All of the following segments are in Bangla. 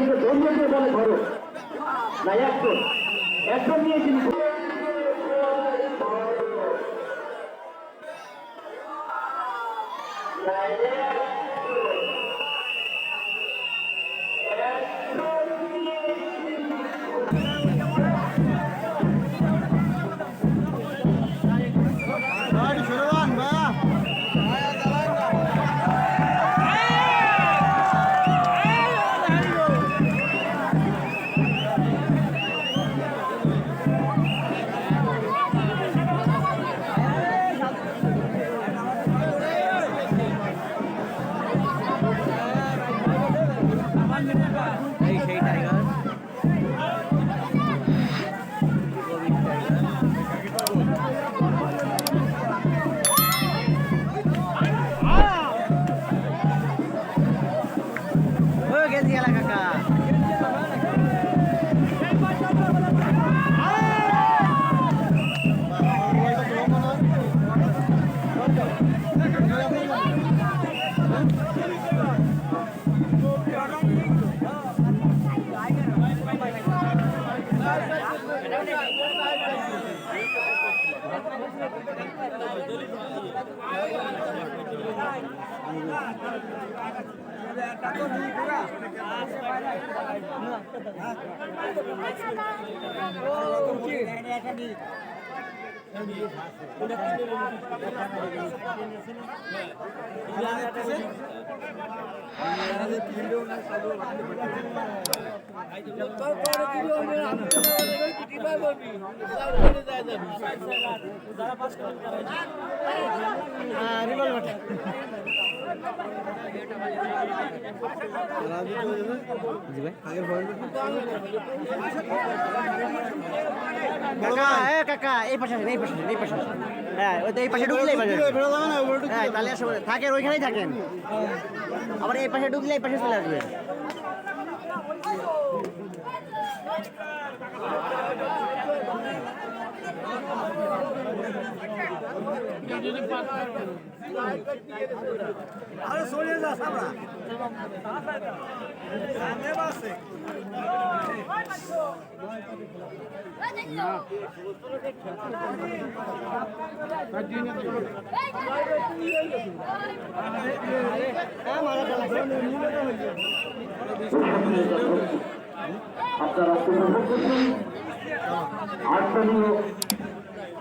একজনকে ধরিয়ে দিয়ে বলে ধরো না, একজন নিয়ে তিনি কাকা এই পাশে হ্যাঁ এই পাশে ঢুকলে হ্যাঁ তাহলে থাকেন ওইখানেই থাকেন, আবার এই পাশে ঢুকলে এই পাশে চলে আসবে। আরে চলে যা সামরা সামনে বাসে আপনারা উপভোগ করছেন আটদলীয়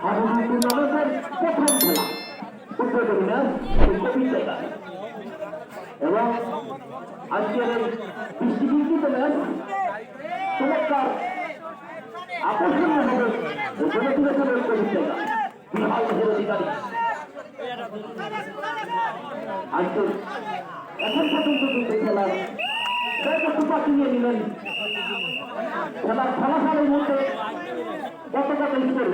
হাডুডু টুর্নামেন্টের প্রথম খেলা উদ্বোধনী ম্যাচ এবং আজকের এই বৃষ্টিবিঘ্নিত ম্যাচ চমৎকার আকর্ষণীয় হবে বিহার অধিকারী আজকে এখন পর্যন্ত কিন্তু খেলার সুপার নিয়ে নিলেন। খেলার ফলাফলের মধ্যে কত কত স্কোর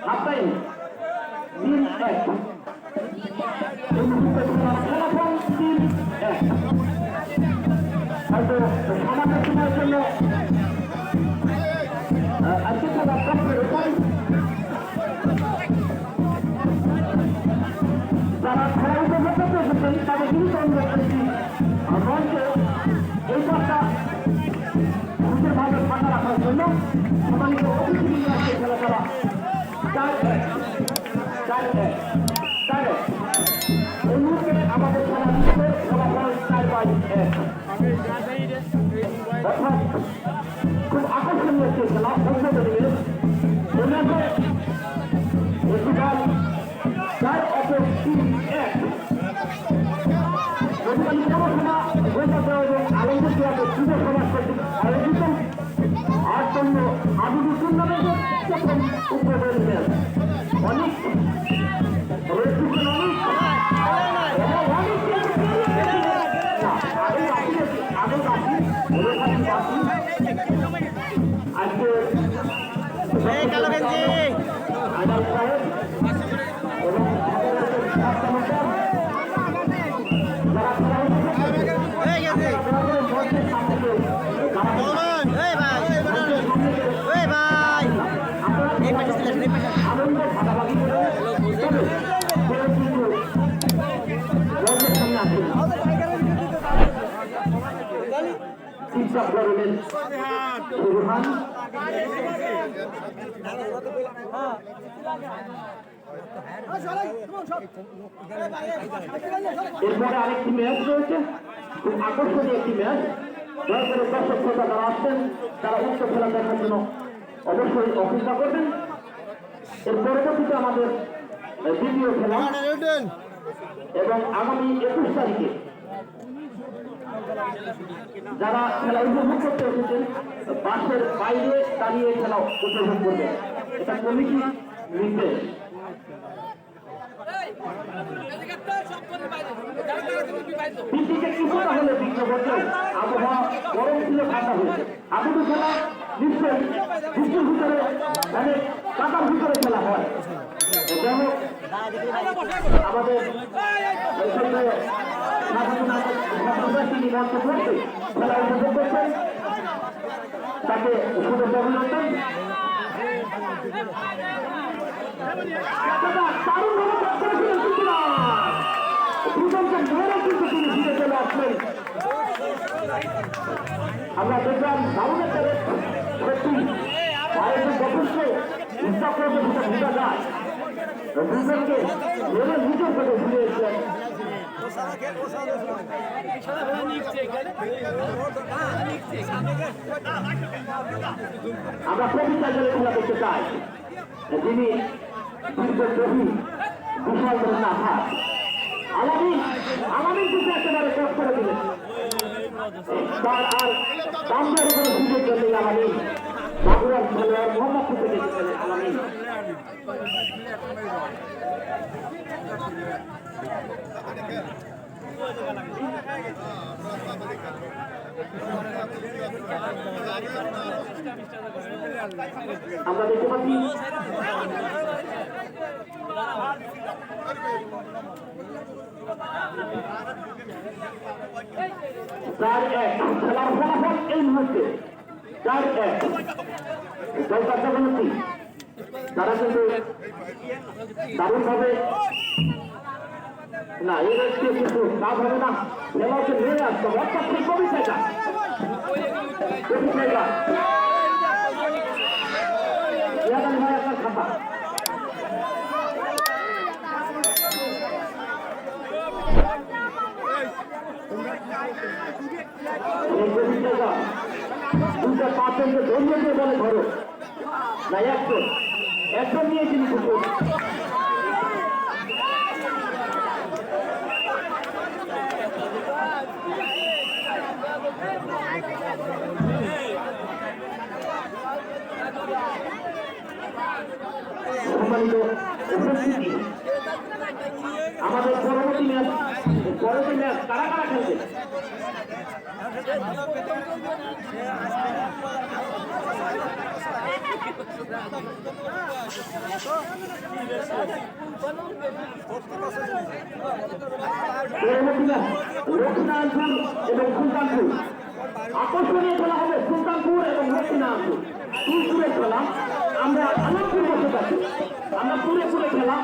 হাফ টাইম 3-1 ফলাফল 3-1। হয়তো সামান্য সময়ের জন্য আজকে খেলা কষ্টের উপায় যারা খেলা উপভোগ করতে এসেছেন তাদের কিন্তু অনুরোধ করছি মঞ্চে এই পাশটা সুন্দরভাবে ফাঁকা রাখার জন্য সম্মানিত অতিথি খেলা করা এই মুহূর্তে আমাদের খেলা দিচ্ছে ফলাফল 4-1। অর্থাৎ খুব আকর্ষণীয় একটি খেলা উদ্বোধনী একটি দল 4-1 গতকাল পৌরসভা গোলপাতা এবং আলমপুর ক্লাবের যুব সমাজ কর্তৃক আয়োজিত আটদন্য হাডুডু টুর্নামেন্টের প্রথম উদ্বোধনী ম্যাচ। অনেক চিকিৎসা করলেন সুরহান। এরপরে আরেকটি ম্যাচ রয়েছে, খুব আকর্ষণীয় একটি ম্যাচ। দয়া করে দর্শক শ্রোতা যারা আসছেন তারা উক্ত খেলা দেখার জন্য অবশ্যই অপেক্ষা করবেন। এর পরবর্তীতে আমাদের দ্বিতীয় খেলা এবং আগামী 21 তারিখে যারা খেলা উপভোগ করতে এসেছেন বাসের বাইরে দাঁড়িয়ে খেলা উপভোগ করবে, এটা কমিটির নির্দেশ। বৃষ্টিতে কিছুটা হলে বিঘ্ন ঘটে, আবহাওয়া গরম ছিল, ঠান্ডা হয়েছে। আপাতত খেলা নিশ্চয়ই বৃষ্টির ভিতরে মানে কাটার ভিতরে খেলা হয়। যেমন আমাদের তিনি মঞ্চ করতে খেলা উপভোগ করছেন, তাকে শুভেচ্ছা অভিনন্দন। দারুণভাবে কাজ করেছিলেন দুজনকে মেয়েরা কিন্তু তিনি ফিরে চলে আসলেন। আমরা দেখলাম দারুণ একটা সত্যি আয়োজন যথেষ্ট উৎসাহ করে বোঝা যায়। দুজনকে মেরে নিজের করে ফিরে এসেছিলেন। আমরা প্রতিটা জেলে খেলা দেখতে চাই, যিনি বিশাল ধরনের আঘাত আলামিন কিন্তু একেবারে কষ্ট করে দিলেন। তার আর দামদার উপরে সুযোগ করলেন আলামিন। বাবুরার খেলোয়াড় মোহাম্মদপুর থেকে এসেছিলেন আলামিন। আমরা দেখতে পাচ্ছি খেলার ফলাফল এই মুহূর্তে 4-1 জয়কার্যবর্তী। তারা কিন্তু দারুণভাবে না এই রাষ্ট্রীয় কিন্তু কাজ হবে না, খেলাকে নিয়ে আসতে হবে। অর্থাৎ সেই কবি জায়গা আপনার খাতা দুটা পাঁচজনকে ধরিয়ে দিয়ে বলে ধরো না, একজন নিয়ে তিনি কুকুর। আমাদের পরবর্তী ম্যাচ কারা কারা খেলবে? লক্ষ্মীনারায়ণপুর এবং সুলতানপুর, আকর্ষণীয় খেলা হবে সুলতানপুর এবং লক্ষ্মীনারায়ণপুর। দুপুরে খেলা আমরা আলমপুর বসে থাকি, আমরা পুরে খেলা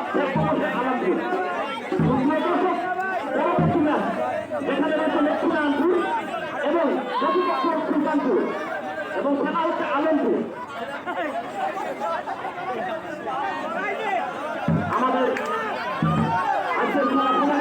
আলমপুর। পরবর্তী ম্যাচ যেখানে রয়েছে লক্ষ্মীনারায়ণপুর এবং প্রতিপক্ষ সুলতানপুর এবং খেলা হচ্ছে আলমপুর। আমাদের আজকের খেলা খেলা